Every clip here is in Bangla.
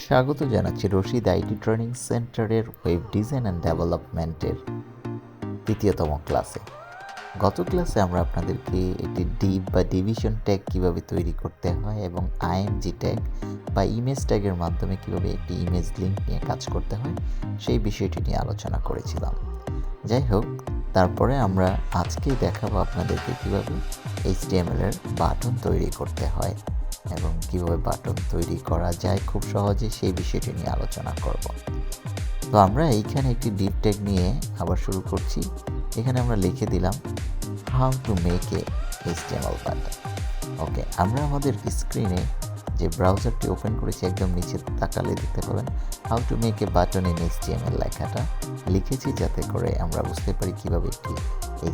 স্বাগত জানাচ্ছি রশিদ আইটি ট্রেনিং সেন্টারের ওয়েব ডিজাইন অ্যান্ড ডেভেলপমেন্টের তৃতীয়তম ক্লাসে। গত ক্লাসে আমরা আপনাদেরকে একটি ডিভ বা ডিভিশন ট্যাগ কীভাবে তৈরি করতে হয় এবং আইএমজি ট্যাগ বা ইমেজ ট্যাগের মাধ্যমে কীভাবে একটি ইমেজ লিঙ্ক নিয়ে কাজ করতে হয় সেই বিষয়টি নিয়ে আলোচনা করেছিলাম। যাই হোক, তারপরে আমরা আজকে দেখাবো আপনাদেরকে কীভাবে HTML এর বাটন তৈরি করতে হয় এবং কীভাবে বাটন তৈরি করা যায় খুব সহজে সেই বিষয়টি নিয়ে আলোচনা করব। তো আমরা এইখানে একটি ডিভ ট্যাগ নিয়ে আবার শুরু করছি। এখানে আমরা লিখে দিলাম how to make a HTML button. Okay, আমরা আমাদের স্ক্রিনে যে ব্রাউজারটি ওপেন করেছি একদম নিচে তাকালে দেখতে পাবেন how to make A button in HTML লেখাটা লিখেছি, যাতে করে আমরা বুঝতে পারি কীভাবে একটি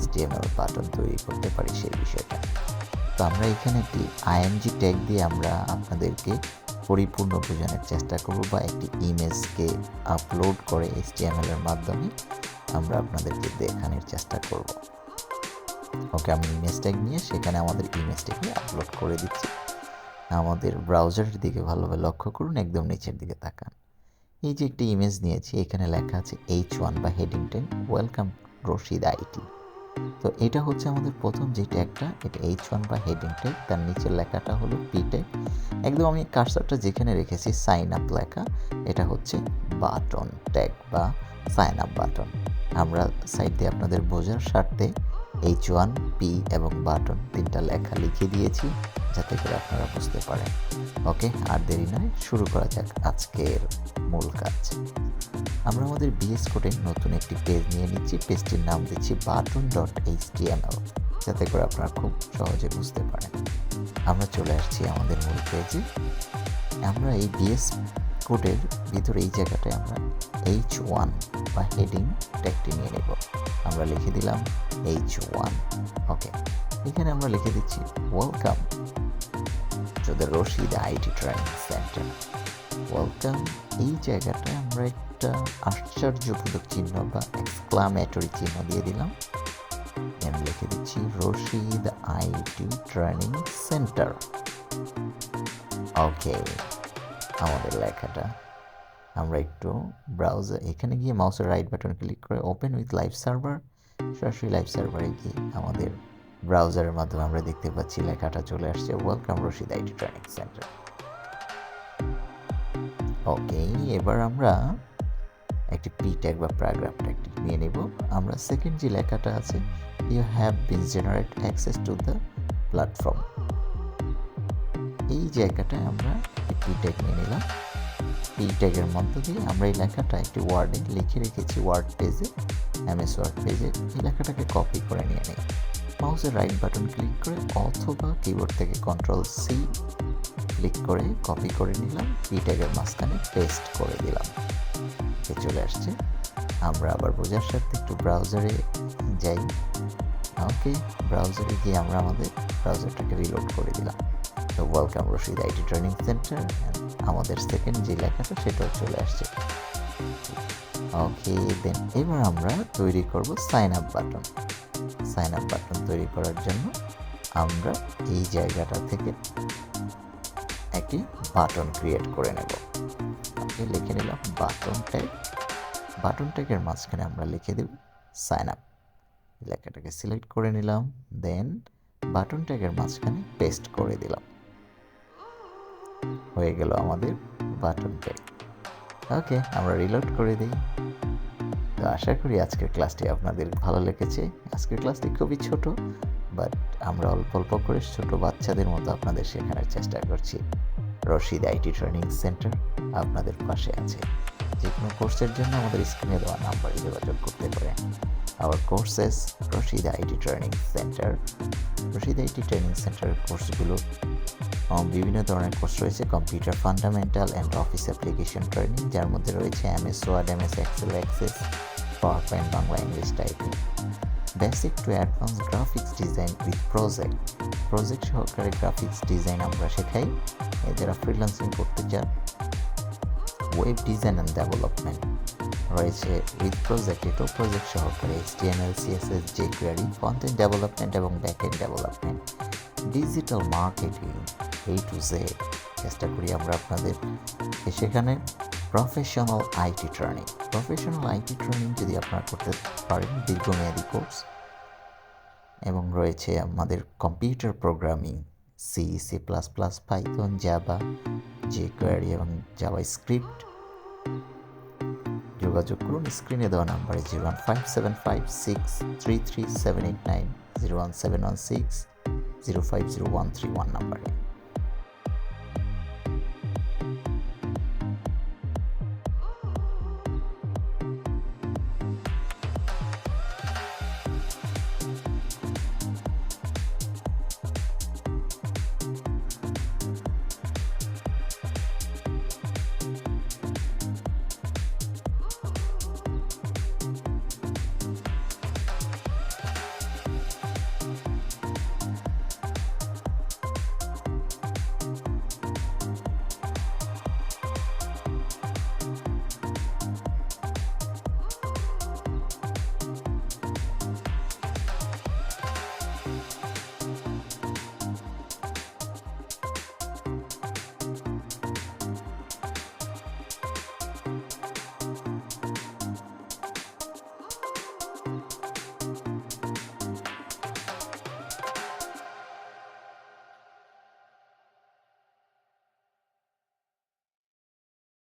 HTML বাটন তৈরি করতে পারি সেই বিষয়টা। তো আমরা এখানে একটি আইএমজি ট্যাগ দিয়ে আমরা আপনাদেরকে পরিপূর্ণ বোঝানোর চেষ্টা করব, বা একটি ইমেজকে আপলোড করে HTML এর মাধ্যমে আমরা আপনাদেরকে দেখানোর চেষ্টা করব। ওকে, আমি ইমেজ ট্যাগ নিয়ে সেখানে আমাদের ইমেজটাকে আপলোড করে দিচ্ছি। আমাদের ব্রাউজারের দিকে ভালোভাবে লক্ষ্য করুন, একদম নিচের দিকে তাকান। এই যে একটি ইমেজ নিয়েছি, এখানে লেখা আছে H1 বা heading tag, welcome Rashid IT. তো এটা হচ্ছে আমাদের প্রথম যে ট্যাগটা, এটা H1 বা হেডিং ট্যাগ, তার নিচের লেখাটা হলো P ট্যাগ। একদম আমি কার্সারটা যেখানে রেখেছি সাইন আপ লেখা, এটা হচ্ছে বাটন ট্যাগ বা সাইন আপ বাটন। আমরা সাইড দিয়ে আপনাদের বোঝার স্বার্থে H1, P এবং বাটন তিনটা লেখা লিখে দিয়েছি, যাতে করে আপনারা বুঝতে পারেন। ওকে, আর দেরি নয়, শুরু করা যাক আজকের মূল কাজ। আমরা আমাদের বিএস কোডে নতুন একটি পেজ নিয়ে নিচ্ছি। পেজটির নাম দিচ্ছি button.html, যাতে করে আপনারা খুব সহজে বুঝতে পারেন। আমরা চলে আসছি আমাদের মূল পেজে। আমরা এই বিএস কোডের ভিতরে এই জায়গাটায় আমরা H1 বা হেডিং ট্যাগটি নিয়ে নেব। আমরা লিখে দিলাম H1। ওকে, এখানে আমরা লিখে দিচ্ছি welcome to the Rashid IT training centre. Welcome, এই জায়গাটায় আমরা একটা আশ্চর্যবোধক চিহ্ন বা এক্সক্লামেটরি চিহ্ন দিয়ে দিলাম। আমি লিখে দিচ্ছি রশিদ আইটি ট্রেনিং সেন্টার। ওকে, আমাদের লেখাটা আমরা একটু ব্রাউজার এখানে গিয়ে মাউসের রাইট বাটন ক্লিক করে ওপেন উইথ লাইভ সার্ভার, সরাসরি লাইভ সার্ভারে গিয়ে আমাদের ব্রাউজারের মাধ্যমে আমরা দেখতে পাচ্ছি লেখাটা চলে আসছে welcome Rashid IT training centre. Okay, এবার আমরা একটি পি ট্যাগ বা প্যারাগ্রাফ ট্যাগ নিয়ে নেব। আমরা সেকেন্ড যে লেখাটা আছে you have been generate access to the platform, এই জায়গাটায় আমরা একটি পি ট্যাগ নিয়ে নিলাম। পি ট্যাগের মধ্য দিয়ে আমরা এই লেখাটা একটি ওয়ার্ডে লিখে রেখেছি ওয়ার্ড পেজে, MS ওয়ার্ড পেজে। এই লেখাটাকে কপি করে নিয়ে নিই। মাউসের রাইট বাটন ক্লিক করে অথবা কিবোর্ড থেকে Ctrl+C ক্লিক করে কপি করে নিলাম, পি ট্যাগের মাঝখানে পেস্ট করে দিলাম। চলে আসছে। আমরা আবার বোঝার সাথে একটু ব্রাউজারে যাই। ওকে, ব্রাউজারে গিয়ে আমরা আমাদের ব্রাউজারটাকে রিলোড করে দিলাম। তো welcome Rashid IT training centre, আমাদের সেকেন্ড যে লেখাটা সেটাও চলে আসছে। ওকে, দেন এবার আমরা তৈরি করব sign up button. Sign up button তৈরি করার জন্য আমরা এই জায়গাটা থেকে একটি বাটন ক্রিয়েট করে নেব। ওকে, লিখে নিলাম বাটন ট্যাগ। বাটন ট্যাগের মাঝখানে আমরা লিখে দেব সাইন আপ, লেখাটাকে সিলেক্ট করে নিলাম, দেন বাটন ট্যাগের মাঝখানে পেস্ট করে দিলাম। হয়ে গেল আমাদের বাটন ট্যাগ। ওকে, আমরা রিলোড করে দিই। তো আশা করি আজকের ক্লাসটি আপনাদের ভালো লেগেছে। আজকের ক্লাসটি খুবই ছোট, বাট আমরা অল্প অল্প করে ছোট বাচ্চাদের মতো আপনাদের শেখানোর চেষ্টা করছি। রশিদ আইটি ট্রেনিং সেন্টার আপনাদের পাশে আছে। যে কোনো কোর্সের জন্য আমাদের স্ক্রিনে দেওয়া নাম্বারে যোগাযোগ করতে পারেন। Our courses Rashid IT training center. Rashid IT training সেন্টারের কোর্সগুলো বিভিন্ন ধরনের কোর্স রয়েছে। Computer fundamental and office application training, যার মধ্যে রয়েছে MS Word, MS Excel, Access, PowerPoint, Bangla, English typing. Basic to advance graphics design with project সহকারে গ্রাফিক্স ডিজাইন আমরা শেখাই যারা ফ্রিল্যান্সিং করতে চান। ওয়েব ডিজাইন অ্যান্ড ডেভেলপমেন্ট রয়েছে উইথ প্রজেক্ট, এটাও প্রজেক্ট সহকারে HTML, CSS, jQuery, front end development এবং back-end development. Digital marketing A to Z, চেষ্টা করি আমরা আপনাদের সেখানে প্রফেশনাল আইটি ট্রেনিং যদি আপনারা করতে পারেন, দীর্ঘমেয়াদী কোর্স, এবং রয়েছে আমাদের computer programming, C plus plus, Python, Java, jQuery এবং জাভাস্ক্রিপ্ট। যোগাযোগ করুন স্ক্রিনে দেওয়া নাম্বারে 01575633789, 01716050131 নাম্বারে।